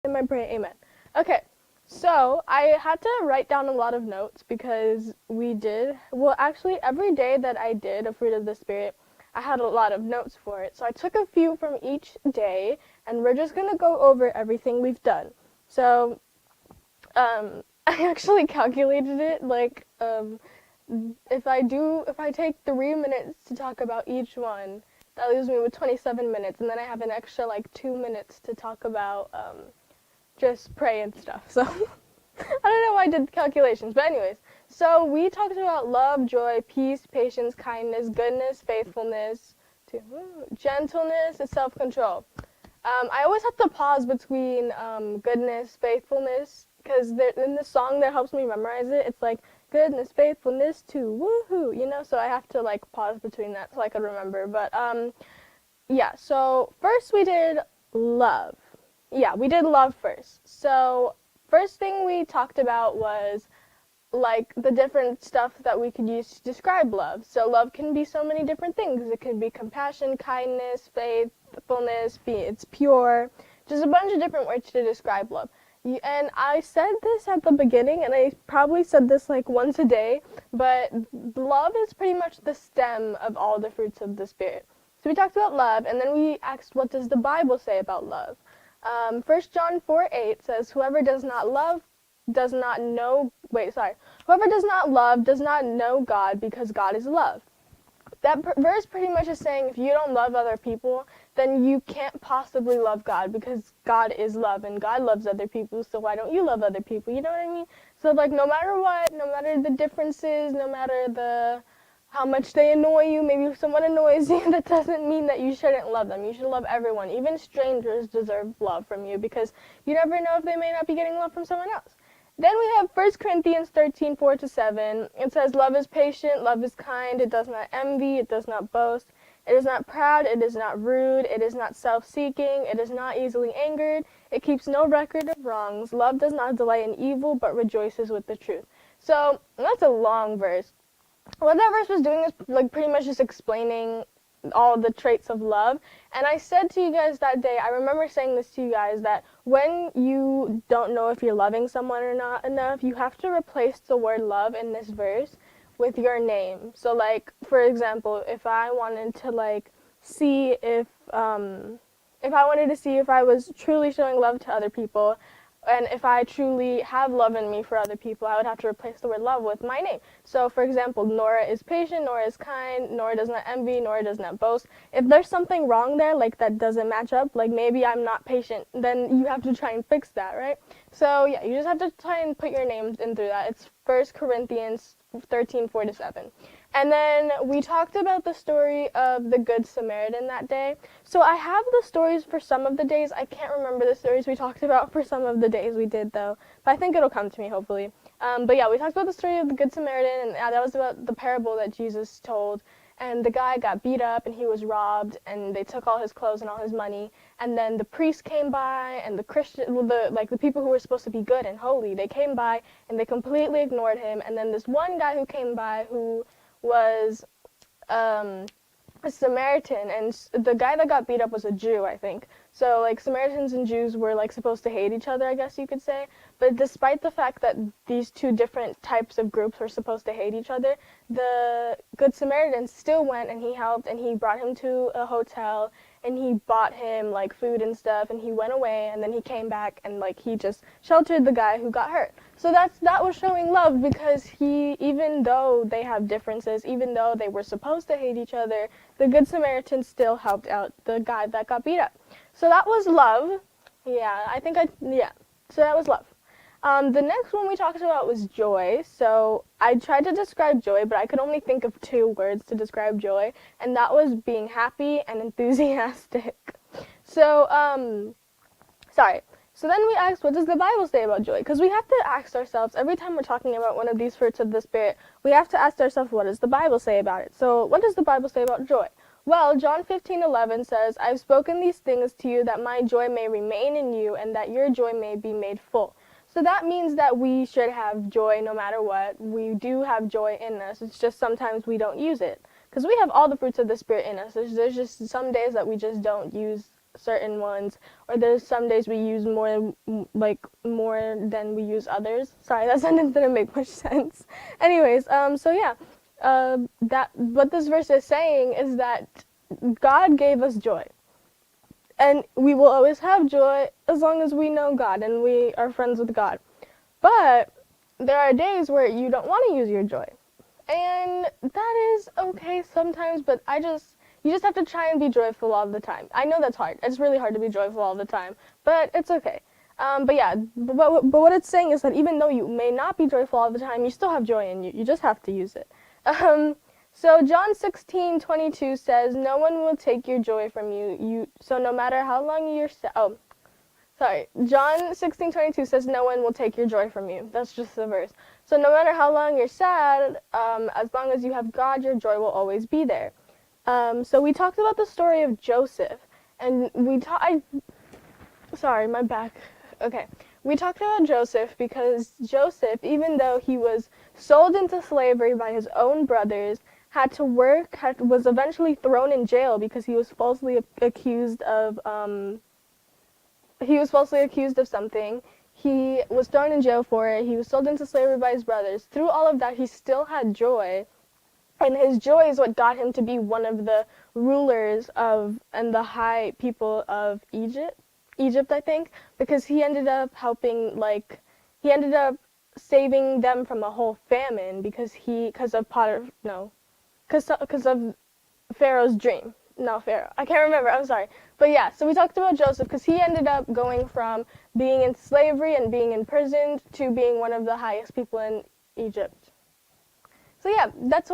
In my prayer, amen. Okay, so I had to write down a lot of notes because actually, every day that I did a fruit of the Spirit, I had a lot of notes for it. So I took a few from each day, and we're just going to go over everything we've done. So, I actually calculated it, if I take 3 minutes to talk about each one, that leaves me with 27 minutes, and then I have an extra, 2 minutes to talk about, just pray and stuff. So I don't know why I did the calculations, but anyways. So we talked about love, joy, peace, patience, kindness, goodness, faithfulness, gentleness, and self-control. I always have to pause between goodness, faithfulness, because in the song that helps me memorize it, it's like goodness, faithfulness, to woohoo, so I have to pause between that so I could remember. But yeah, so first we did love. Yeah, we did love first. So first thing we talked about was the different stuff that we could use to describe love. So love can be so many different things. It can be compassion, kindness, faithfulness, it's pure, just a bunch of different words to describe love. And I said this at the beginning, and I probably said this once a day, but love is pretty much the stem of all the fruits of the Spirit. So we talked about love, and then we asked, what does the Bible say about love? 1 John 4:8 says, whoever does not love does not know, whoever does not love does not know God, because God is love. That verse pretty much is saying if you don't love other people, then you can't possibly love God, because God is love, and God loves other people, so why don't you love other people? You know what I mean? So, no matter what, no matter the differences, no matter how much they annoy you, maybe if someone annoys you, that doesn't mean that you shouldn't love them. You should love everyone. Even strangers deserve love from you, because you never know if they may not be getting love from someone else. Then we have 1 Corinthians 13:4-7. It says, love is patient, love is kind, it does not envy, it does not boast, it is not proud, it is not rude, it is not self-seeking, it is not easily angered, it keeps no record of wrongs, love does not delight in evil, but rejoices with the truth. So, that's a long verse. What that verse was doing is pretty much just explaining all the traits of love. And I said to you guys that day, I remember saying this to you guys, that when you don't know if you're loving someone or not enough, you have to replace the word love in this verse with your name. So for example, if I wanted to see if I wanted to see if I was truly showing love to other people, and if I truly have love in me for other people, I would have to replace the word love with my name. So, for example, Nora is patient, Nora is kind, Nora does not envy, Nora does not boast. If there's something wrong there, that doesn't match up, maybe I'm not patient, then you have to try and fix that, right? So, yeah, you just have to try and put your name in through that. It's 1 Corinthians 13:4-7. And then we talked about the story of the Good Samaritan that day. So I have the stories for some of the days. I can't remember the stories we talked about for some of the days we did, though. But I think it'll come to me, hopefully. But yeah, we talked about the story of the Good Samaritan, and that was about the parable that Jesus told. And the guy got beat up, and he was robbed, and they took all his clothes and all his money. And then the priest came by, and the people who were supposed to be good and holy, they came by, and they completely ignored him. And then this one guy who came by, who was a Samaritan, and the guy that got beat up was a Jew, I think. So, Samaritans and Jews were, supposed to hate each other, I guess you could say. But despite the fact that these two different types of groups were supposed to hate each other, the Good Samaritan still went, and he helped, and he brought him to a hotel, and he bought him, food and stuff, and he went away, and then he came back, and, he just sheltered the guy who got hurt. So that was showing love, because even though they have differences, even though they were supposed to hate each other, the Good Samaritan still helped out the guy that got beat up. So that was love. So that was love. The next one we talked about was joy. So I tried to describe joy, but I could only think of 2 words to describe joy, and that was being happy and enthusiastic. So, So then we asked, what does the Bible say about joy? Because we have to ask ourselves, every time we're talking about one of these fruits of the Spirit, we have to ask ourselves, what does the Bible say about it? So what does the Bible say about joy? Well, John 15:11 says, I've spoken these things to you that my joy may remain in you and that your joy may be made full. So that means that we should have joy no matter what. We do have joy in us. It's just sometimes we don't use it. Because we have all the fruits of the Spirit in us. There's just some days that we just don't use certain ones, or there's some days we use more, more than we use others. Sorry, that sentence didn't make much sense. Anyways, so yeah, that what this verse is saying is that God gave us joy. And we will always have joy as long as we know God and we are friends with God. But there are days where you don't want to use your joy. And that is okay sometimes, but you just have to try and be joyful all the time. I know that's hard. It's really hard to be joyful all the time, but it's okay. But yeah, but what it's saying is that even though you may not be joyful all the time, you still have joy in you. You just have to use it. So John 16:22 says, "No one will take your joy from you. So no matter how long you're John 16:22 says, "No one will take your joy from you." That's just the verse. So no matter how long you're sad, as long as you have God, your joy will always be there. So we talked about the story of Joseph, and sorry, my back. Okay. We talked about Joseph because Joseph, even though he was sold into slavery by his own brothers, had to work, was eventually thrown in jail because he was falsely accused of something. He was thrown in jail for it. He was sold into slavery by his brothers. Through all of that, he still had joy. And his joy is what got him to be one of the rulers and the high people of Egypt, I think, because he ended up saving them from a whole famine because of Pharaoh's dream. No, Pharaoh. I can't remember. I'm sorry. But yeah, so we talked about Joseph because he ended up going from being in slavery and being imprisoned to being one of the highest people in Egypt. So yeah, that's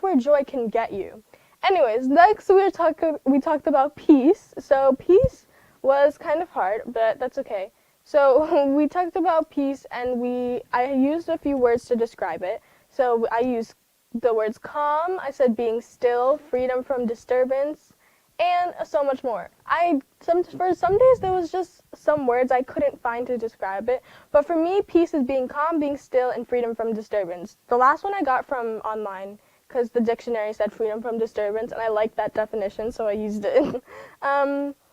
where joy can get you. Anyways, next we talked about peace. So peace was kind of hard, but that's okay. So we talked about peace, and I used a few words to describe it. So I used the words calm, I said being still, freedom from disturbance, and so much more. For some days there was just some words I couldn't find to describe it, but for me, peace is being calm, being still, and freedom from disturbance. The last one I got from online, because the dictionary said freedom from disturbance, and I liked that definition, so I used it.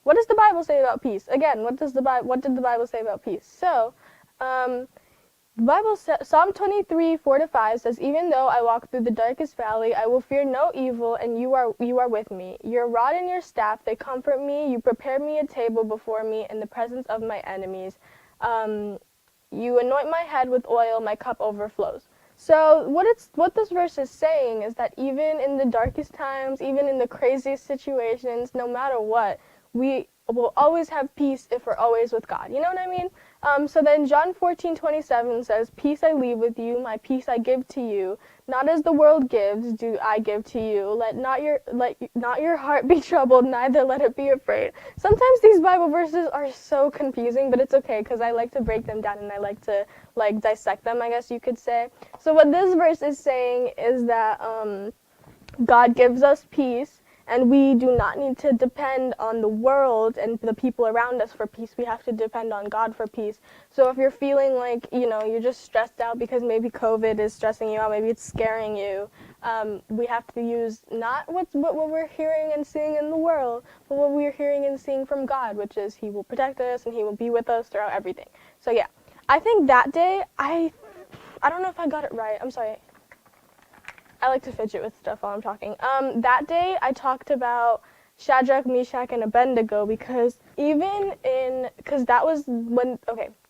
What does the Bible say about peace? Again, what did the Bible say about peace? So, the Bible says, Psalm 23, 4-5 says, "Even though I walk through the darkest valley, I will fear no evil, and you are with me. Your rod and your staff, they comfort me. You prepare me a table before me in the presence of my enemies. You anoint my head with oil, my cup overflows." So what this verse is saying is that even in the darkest times, even in the craziest situations, no matter what, we will always have peace if we're always with God. You know what I mean? So then John 14:27 says, "Peace I leave with you, my peace I give to you. Not as the world gives, do I give to you. Let not your heart be troubled, neither let it be afraid." Sometimes these Bible verses are so confusing, but it's okay because I like to break them down and I like to dissect them, I guess you could say. So what this verse is saying is that God gives us peace, and we do not need to depend on the world and the people around us for peace. We have to depend on God for peace. So if you're feeling like, you're just stressed out because maybe COVID is stressing you out, maybe it's scaring you, we have to use not what we're hearing and seeing in the world, but what we're hearing and seeing from God, which is He will protect us and He will be with us throughout everything. So yeah, I think that day, I don't know if I got it right. I'm sorry. I like to fidget with stuff while I'm talking. That day I talked about Shadrach, Meshach, and Abednego because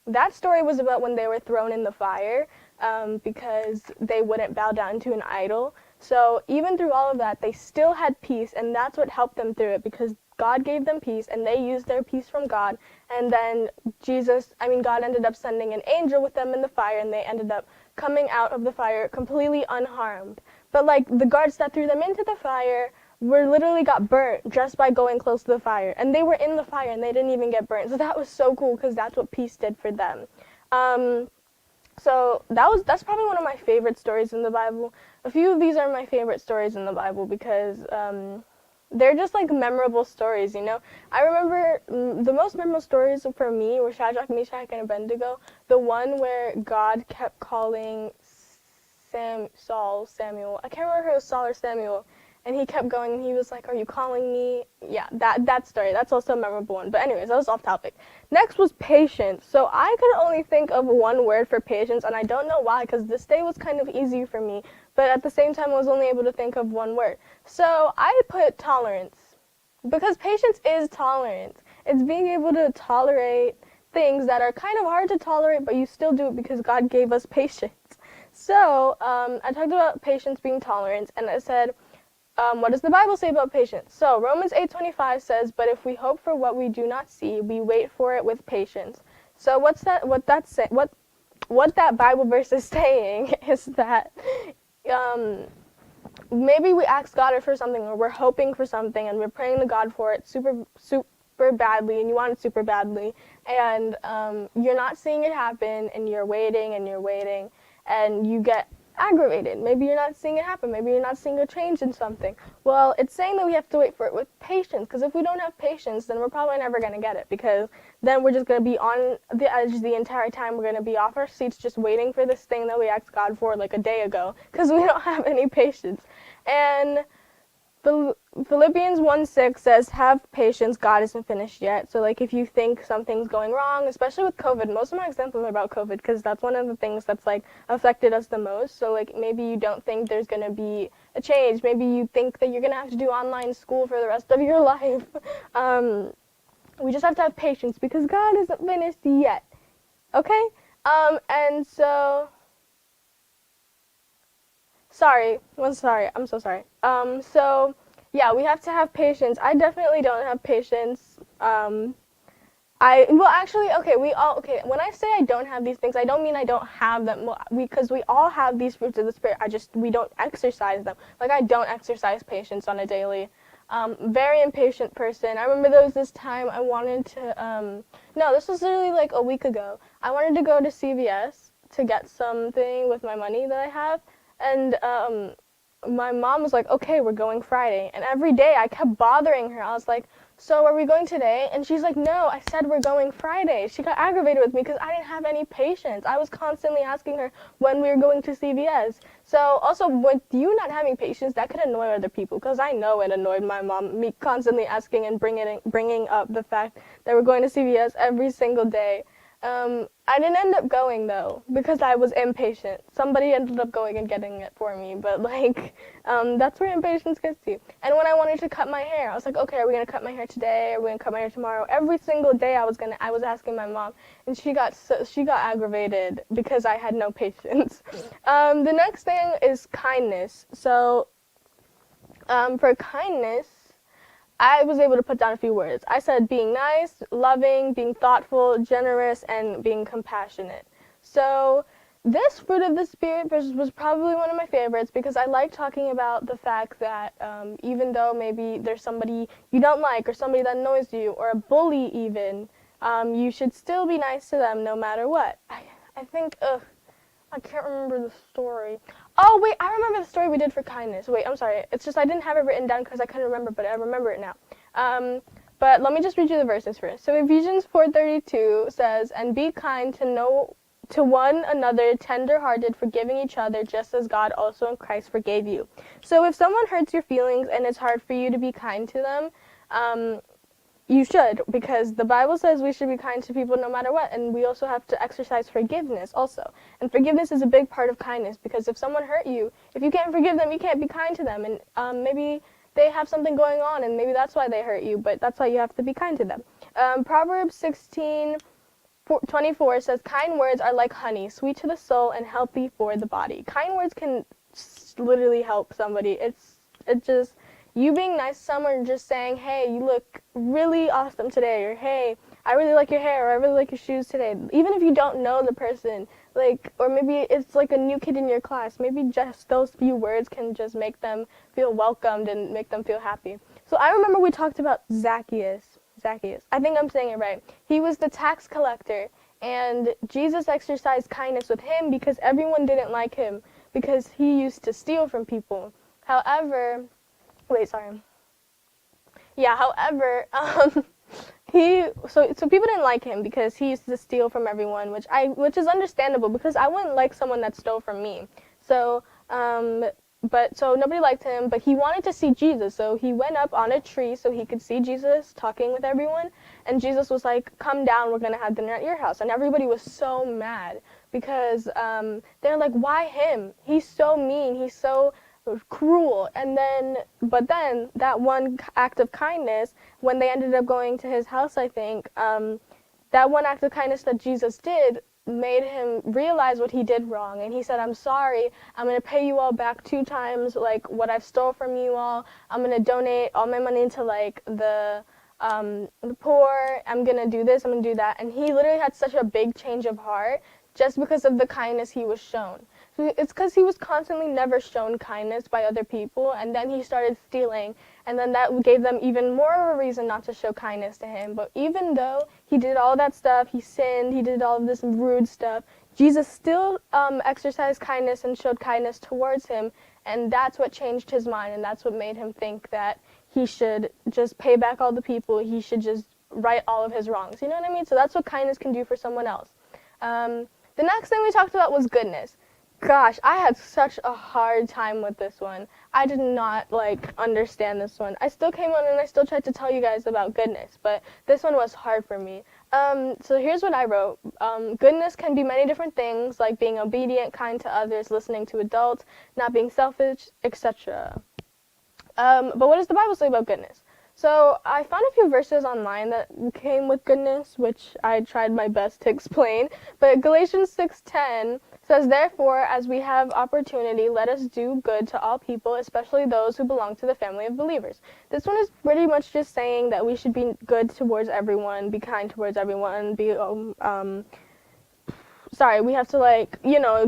that story was about when they were thrown in the fire because they wouldn't bow down to an idol. So even through all of that, they still had peace, and that's what helped them through it because God gave them peace, and they used their peace from God. And then God ended up sending an angel with them in the fire, and they ended up coming out of the fire completely unharmed. But the guards that threw them into the fire literally got burnt just by going close to the fire. And they were in the fire and they didn't even get burnt. So that was so cool because that's what peace did for them. So that's probably one of my favorite stories in the Bible. A few of these are my favorite stories in the Bible because they're just memorable stories, I remember the most memorable stories for me were Shadrach, Meshach, and Abednego. The one where God kept calling Samuel. I can't remember if it was Saul or Samuel. and he kept going, and he was like, "Are you calling me?" Yeah, that story. That's also a memorable one. But anyways, that was off topic. Next was patience. So I could only think of one word for patience, and I don't know why, because this day was kind of easy for me. But at the same time, I was only able to think of one word. So I put tolerance, because patience is tolerance. It's being able to tolerate things that are kind of hard to tolerate, but you still do it because God gave us patience. So I talked about patience being tolerance, and I said, what does the Bible say about patience? So Romans 8:25 says, "But if we hope for what we do not see, we wait for it with patience." So what's that? What that Bible verse is saying is that maybe we ask God for something, or we're hoping for something, and we're praying to God for it super badly, and you want it super badly, and you're not seeing it happen, and you're waiting, and you get aggravated. Maybe you're not seeing it happen. Maybe you're not seeing a change in something. Well, it's saying that we have to wait for it with patience, because if we don't have patience, then we're probably never going to get it, because then we're just going to be on the edge the entire time. We're going to be off our seats just waiting for this thing that we asked God for like a day ago, because we don't have any patience. And Philippians 1:6 says, "Have patience, God isn't finished yet." So like if you think something's going wrong, especially with COVID, most of my examples are about COVID, because that's one of the things that's like affected us the most. So like maybe you don't think there's going to be a change. Maybe you think that you're going to have to do online school for the rest of your life. We just have to have patience, because God isn't finished yet. Okay? And so... I'm so sorry. So, yeah, we have to have patience. I definitely don't have patience. When I say I don't have these things, I don't mean I don't have them. Because we all have these fruits of the Spirit. We don't exercise them. Like, I don't exercise patience on a daily. Very impatient person. I remember there was this time I wanted to, no, this was literally like a week ago. I wanted to go to CVS to get something with my money that I have. And my mom was like, "Okay, we're going Friday." And every day I kept bothering her. I was like, "So are we going today?" And she's like, "No, I said we're going Friday." She got aggravated with me because I didn't have any patience. I was constantly asking her when we were going to CVS. So also with you not having patience, that could annoy other people, because I know it annoyed my mom, me constantly asking and bringing up the fact that we're going to CVS every single day. I didn't end up going, though, because I was impatient. Somebody ended up going and getting it for me, but, like, that's where impatience gets you. And when I wanted to cut my hair, I was like, "Okay, are we going to cut my hair today? Are we going to cut my hair tomorrow?" Every single day I was asking my mom, and she got aggravated because I had no patience. The next thing is kindness. So, for kindness, I was able to put down a few words. I said being nice, loving, being thoughtful, generous, and being compassionate. So this fruit of the Spirit was probably one of my favorites, because I like talking about the fact that even though maybe there's somebody you don't like, or somebody that annoys you, or a bully even, you should still be nice to them no matter what. I think, I can't remember the story. Oh, wait, I remember the story we did for kindness. Wait, I'm sorry. It's just I didn't have it written down because I couldn't remember, but I remember it now. But let me just read you the verses first. So Ephesians 4:32 says, "And be kind to one another, tender-hearted, forgiving each other, just as God also in Christ forgave you." So if someone hurts your feelings and it's hard for you to be kind to them, you should, because the Bible says we should be kind to people no matter what, and we also have to exercise forgiveness also. And forgiveness is a big part of kindness, because if someone hurt you, if you can't forgive them, you can't be kind to them, and maybe they have something going on, and maybe that's why they hurt you, but that's why you have to be kind to them. Proverbs 16:24 says, "Kind words are like honey, sweet to the soul and healthy for the body." Kind words can literally help somebody. It's just you being nice to someone, just saying, "Hey, you look really awesome today," or "Hey, I really like your hair," or "I really like your shoes today." Even if you don't know the person, like, or maybe it's like a new kid in your class, maybe just those few words can just make them feel welcomed and make them feel happy. So I remember we talked about Zacchaeus. I think I'm saying it right. He was the tax collector, and Jesus exercised kindness with him because everyone didn't like him, because he used to steal from people. However, so people didn't like him because he used to steal from everyone, which is understandable, because I wouldn't like someone that stole from me. So but so nobody liked him, but he wanted to see Jesus. So he went up on a tree so he could see Jesus talking with everyone. And Jesus was like, come down, we're going to have dinner at your house. And everybody was so mad because they're like, why him? He's so mean. He's so cruel. But then that one act of kindness, when they ended up going to his house, I think, that one act of kindness that Jesus did made him realize what he did wrong. And he said, I'm sorry, I'm going to pay you all back 2 times like what I've stole from you all. I'm going to donate all my money to like the poor. I'm going to do this, I'm going to do that. And he literally had such a big change of heart just because of the kindness he was shown. So it's because he was constantly never shown kindness by other people, and then he started stealing, and then that gave them even more of a reason not to show kindness to him. But even though he did all that stuff, he sinned, he did all of this rude stuff, Jesus still exercised kindness and showed kindness towards him, and that's what changed his mind, and that's what made him think that he should just pay back all the people, he should just right all of his wrongs. You know what I mean? So that's what kindness can do for someone else. The next thing we talked about was goodness. Gosh, I had such a hard time with this one. I did not, understand this one. I still came on and I still tried to tell you guys about goodness, but this one was hard for me. So here's what I wrote. Goodness can be many different things, like being obedient, kind to others, listening to adults, not being selfish, etc. But what does the Bible say about goodness? So I found a few verses online that came with goodness, which I tried my best to explain. But Galatians 6:10 says, therefore, as we have opportunity, let us do good to all people, especially those who belong to the family of believers. This one is pretty much just saying that we should be good towards everyone, be kind towards everyone, we have to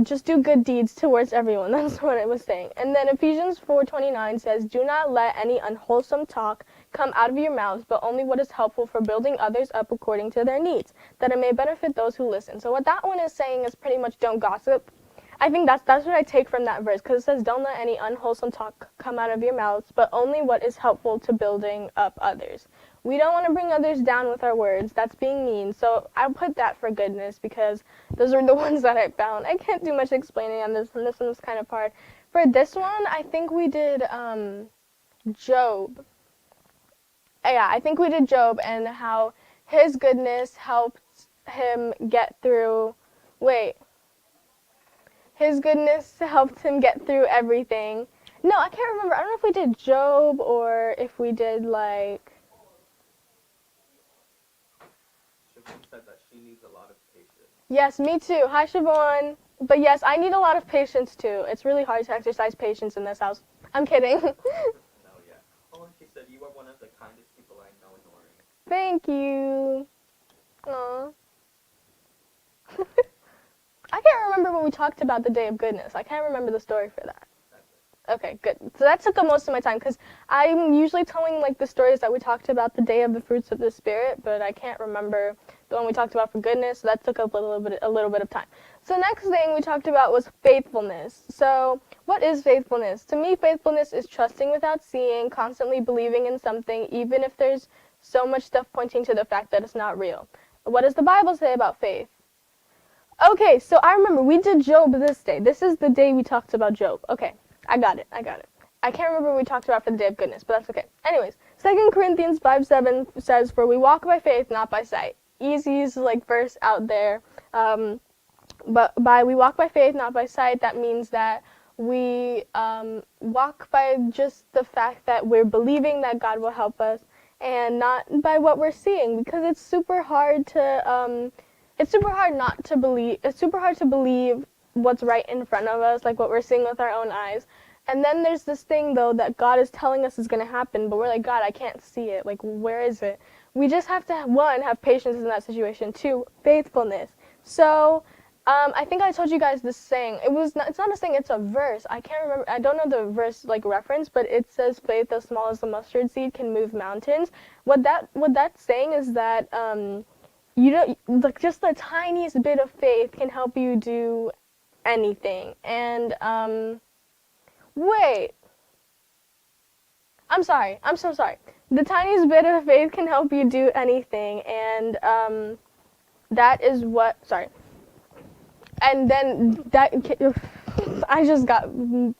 just do good deeds towards everyone. That's what it was saying. And then Ephesians 4:29 says, do not let any unwholesome talk come out of your mouths, but only what is helpful for building others up according to their needs, that it may benefit those who listen. So what that one is saying is pretty much don't gossip. I think that's what I take from that verse, because it says don't let any unwholesome talk come out of your mouths, but only what is helpful to building up others. We don't want to bring others down with our words. That's being mean. So I put that for goodness, because those are the ones that I found. I can't do much explaining on this one. This one was kind of hard. For this one, I think we did Job. Yeah, I think we did Job and how his goodness helped him get through. His goodness helped him get through everything. No, I can't remember. I don't know if we did Job or if we did Siobhan said that she needs a lot of patience. Yes, me too. Hi, Siobhan. But yes, I need a lot of patience too. It's really hard to exercise patience in this house. I'm kidding. No, yeah. Oh, and she said you are one of the kindest people I know in Oregon. Thank you. Aww. I can't remember when we talked about the Day of Goodness. I can't remember the story for that. Okay, good. So that took up most of my time, because I'm usually telling the stories that we talked about the Day of the Fruits of the Spirit, but I can't remember the one we talked about for goodness, so that took up a little bit of time. So next thing we talked about was faithfulness. So what is faithfulness? To me, faithfulness is trusting without seeing, constantly believing in something, even if there's so much stuff pointing to the fact that it's not real. What does the Bible say about faith? Okay, so I remember we did Job this day. This is the day we talked about Job. Okay, I got it. I can't remember what we talked about for the Day of Goodness, but that's okay. Anyways, 2 Corinthians 5:7 says, for we walk by faith, not by sight. Easiest verse out there. But we walk by faith, not by sight, that means that we walk by just the fact that we're believing that God will help us, and not by what we're seeing, because it's super hard to not to believe. It's super hard to believe what's right in front of us, like what we're seeing with our own eyes. And then there's this thing, though, that God is telling us is going to happen, but we're like, God, I can't see it. Where is it? We just have to, 1, have patience in that situation. 2, faithfulness. So I think I told you guys this saying. It's not a saying, it's a verse. I can't remember. I don't know the verse reference, but it says faith as small as the mustard seed can move mountains. What that's saying is that just the tiniest bit of faith can help you do anything. And I'm so sorry. The tiniest bit of faith can help you do anything, and that is what. Sorry. And then that. I just got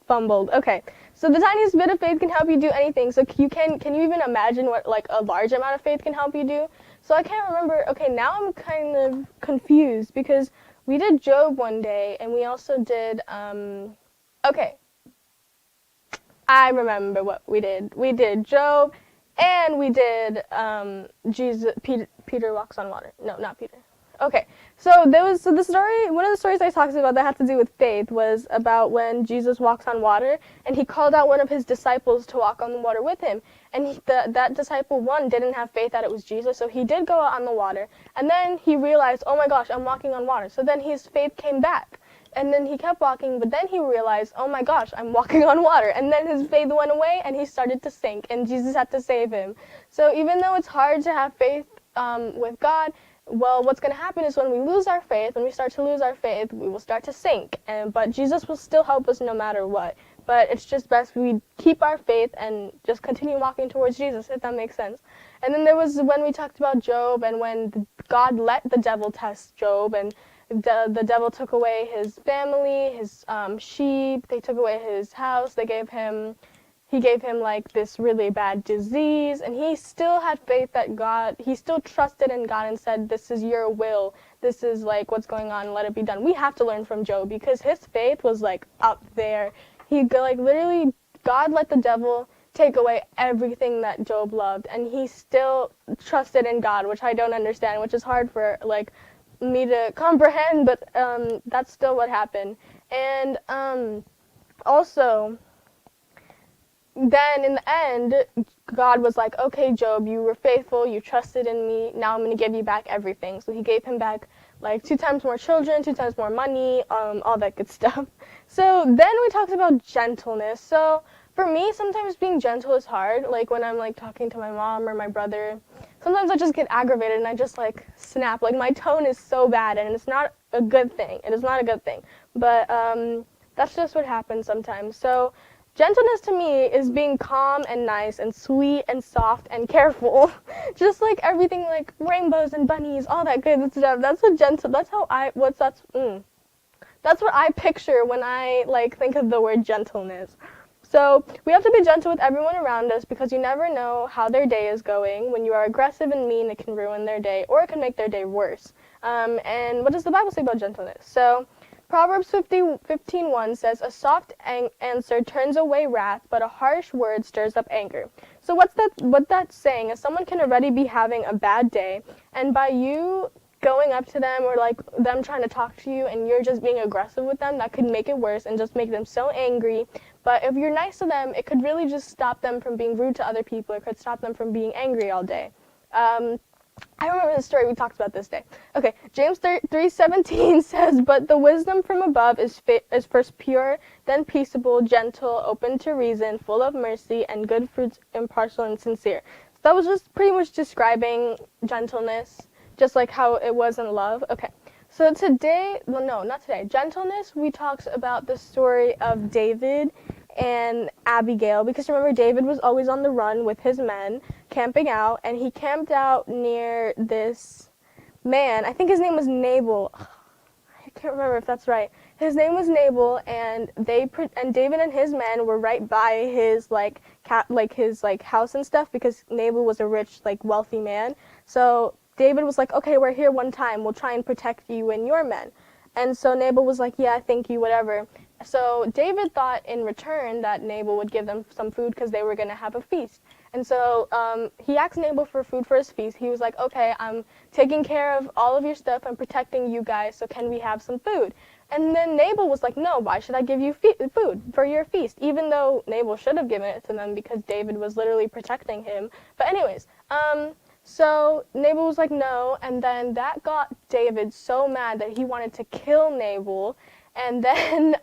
fumbled. Okay. So the tiniest bit of faith can help you do anything. So can you even imagine what like a large amount of faith can help you do? So I can't remember. Okay, now I'm kind of confused because we did Job one day and we also did okay, I remember what we did. We did Job and we did Jesus Peter walks on water. No, not Peter. Okay, so the story, one of the stories I talked about that had to do with faith was about when Jesus walks on water and he called out one of his disciples to walk on the water with him, and that disciple one didn't have faith that it was Jesus, so he did go out on the water, and then he realized, oh my gosh, I'm walking on water. So then his faith came back. And then he kept walking, but then he realized, oh my gosh, I'm walking on water. And then his faith went away and he started to sink, and Jesus had to save him. So even though it's hard to have faith with God, well, what's going to happen is when we lose our faith, when we start to lose our faith, we will start to sink. But Jesus will still help us no matter what. But it's just best we keep our faith and just continue walking towards Jesus, if that makes sense. And then there was when we talked about Job and when God let the devil test Job, and the devil took away his family, his sheep. They took away his house. He gave him like this really bad disease, and he still had faith that God. He still trusted in God and said, "This is your will. This is like what's going on. Let it be done." We have to learn from Job because his faith was like up there. He like literally, God let the devil take away everything that Job loved, and he still trusted in God, which I don't understand, which is hard for like me to comprehend, but that's still what happened. And also, then in the end, God was like, okay, Job, you were faithful, you trusted in me, now I'm going to give you back everything. So he gave him back like 2 times more children, 2 times more money, all that good stuff. So then we talked about gentleness. So for me, sometimes being gentle is hard. Like when I'm like talking to my mom or my brother, sometimes I just get aggravated and I just like snap. Like my tone is so bad and it's not a good thing. It is not a good thing. But that's just what happens sometimes. So gentleness to me is being calm and nice and sweet and soft and careful. Just like everything, like rainbows and bunnies, all that good stuff. That's what gentle, that's what I picture when I like think of the word gentleness. So we have to be gentle with everyone around us because you never know how their day is going. When you are aggressive and mean, it can ruin their day or it can make their day worse. And what does the Bible say about gentleness? So Proverbs 15:1 says, "A soft answer turns away wrath, but a harsh word stirs up anger." So what that's saying is someone can already be having a bad day, and by you going up to them or like them trying to talk to you and you're just being aggressive with them, that could make it worse and just make them so angry. But if you're nice to them, it could really just stop them from being rude to other people. It could stop them from being angry all day. I remember the story we talked about this day. Okay, James 3:17 says, "But the wisdom from above is first pure, then peaceable, gentle, open to reason, full of mercy and good fruits, impartial and sincere." So that was just pretty much describing gentleness, just like how it was in love. Okay, so today, well, no, not today. Gentleness, we talked about the story of David and Abigail, because remember David was always on the run with his men, camping out, and he camped out near this man. I think his name was Nabal. I can't remember if that's right. His name was Nabal, and David and his men were right by his his house and stuff, because Nabal was a rich, like wealthy man. So David was like, "Okay, we're here one time. We'll try and protect you and your men." And so Nabal was like, "Yeah, thank you, whatever." So David thought in return that Nabal would give them some food because they were going to have a feast. And so he asked Nabal for food for his feast. He was like, "Okay, I'm taking care of all of your stuff. I'm protecting you guys, so can we have some food?" And then Nabal was like, "No, why should I give you food for your feast?" Even though Nabal should have given it to them because David was literally protecting him. But anyways, so Nabal was like, "No," and then that got David so mad that he wanted to kill Nabal. And then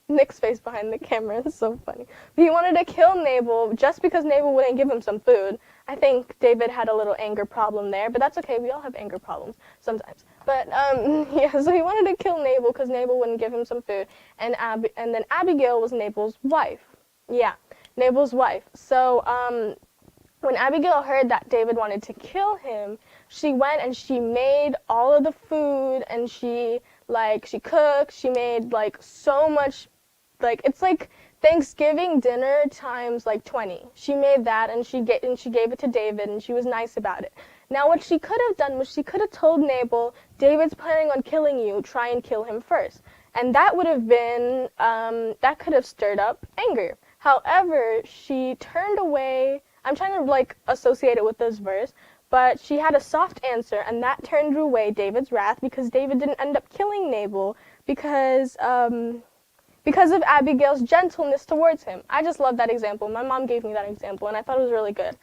Nick's face behind the camera is so funny. He wanted to kill Nabal just because Nabal wouldn't give him some food. I think David had a little anger problem there, but that's okay. We all have anger problems sometimes. But yeah, so he wanted to kill Nabal because Nabal wouldn't give him some food. And then Abigail was Nabal's wife. Yeah, Nabal's wife. So when Abigail heard that David wanted to kill him, she went and she made all of the food, and she cooked. She made like so much like it's like Thanksgiving dinner times like 20. She made that and she gave it to David and she was nice about it. Now what she could have done was she could have told Nabal, David's planning on killing you, try and kill him first. And that would have been, that could have stirred up anger. However, she turned away. I'm trying to like associate it with this verse, but she had a soft answer, and that turned away David's wrath because David didn't end up killing Nabal because of Abigail's gentleness towards him. I just love that example. My mom gave me that example, and I thought it was really good.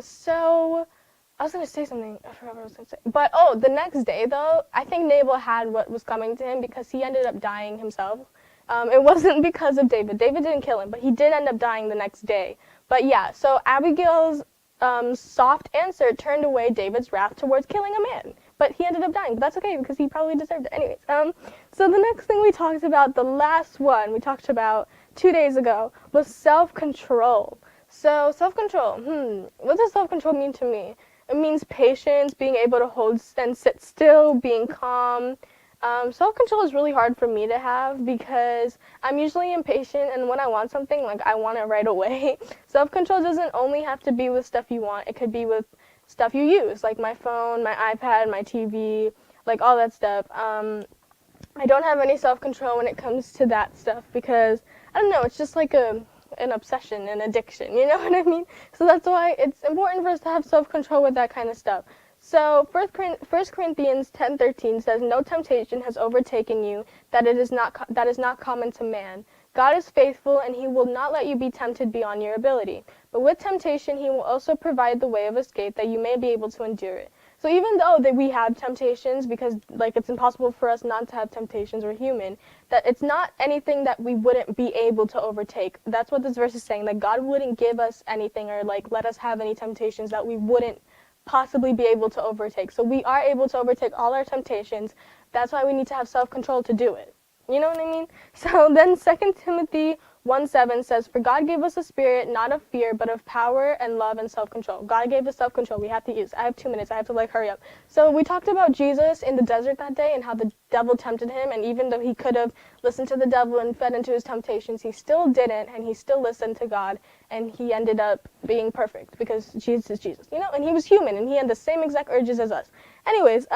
So I was going to say something. I forgot what I was going to say. But, the next day, though, I think Nabal had what was coming to him because he ended up dying himself. It wasn't because of David. David didn't kill him, but he did end up dying the next day. But, yeah, so Abigail's soft answer turned away David's wrath towards killing a man. But he ended up dying. But that's okay because he probably deserved it. Anyways, so the next thing we talked about, the last one we talked about 2 days ago, was self-control. So self-control, what does self-control mean to me? It means patience, being able to hold and sit still, being calm. Self-control is really hard for me to have because I'm usually impatient, and when I want something, like, I want it right away. Self-control doesn't only have to be with stuff you want. It could be with stuff you use, like my phone, my iPad, my TV, like all that stuff. I don't have any self-control when it comes to that stuff because, I don't know, it's just like an obsession, an addiction, you know what I mean? So that's why it's important for us to have self-control with that kind of stuff. So 1 Corinthians 10:13 says, "No temptation has overtaken you that is not common to man. God is faithful, and he will not let you be tempted beyond your ability. But with temptation, he will also provide the way of escape that you may be able to endure it." So even though that we have temptations, because like it's impossible for us not to have temptations, we're human, that it's not anything that we wouldn't be able to overtake. That's what this verse is saying, that God wouldn't give us anything or like let us have any temptations that we wouldn't possibly be able to overtake. So we are able to overtake all our temptations. That's why we need to have self-control to do it. You know what I mean? So then 2 Timothy 1:7 says, "For God gave us a spirit not of fear, but of power and love and self-control." God gave us self-control. We have to use. I have 2 minutes. I have to like hurry up. So we talked about Jesus in the desert that day and how the devil tempted him. And even though he could have listened to the devil and fed into his temptations, he still didn't. And he still listened to God. And he ended up being perfect because Jesus is Jesus, you know? And he was human and he had the same exact urges as us. Anyways,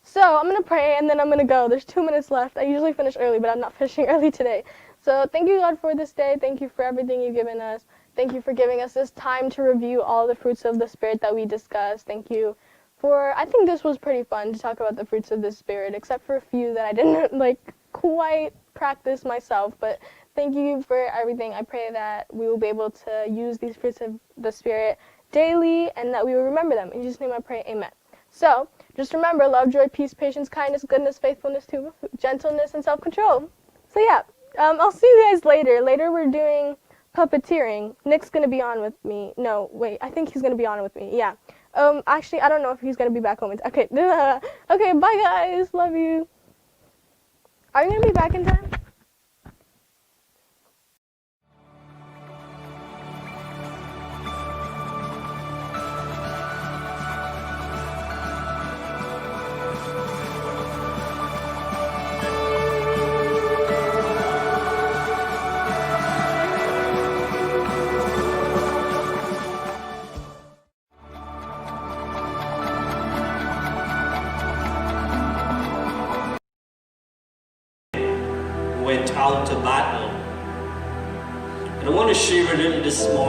so I'm going to pray and then I'm going to go. There's 2 minutes left. I usually finish early, but I'm not finishing early today. So thank you, God, for this day. Thank you for everything you've given us. Thank you for giving us this time to review all the fruits of the Spirit that we discussed. Thank you for, I think this was pretty fun to talk about the fruits of the Spirit, except for a few that I didn't like quite practice myself. But thank you for everything. I pray that we will be able to use these fruits of the Spirit daily and that we will remember them. In Jesus' name I pray, amen. So just remember, love, joy, peace, patience, kindness, goodness, faithfulness, gentleness, and self-control. So yeah. I'll see you guys later. Later we're doing puppeteering. Nick's going to be on with me. No, wait. I think he's going to be on with me. Yeah. Actually, I don't know if he's going to be back home. Okay. Okay, bye guys. Love you. Are you going to be back in time? Went out to battle. And I want to share a little this morning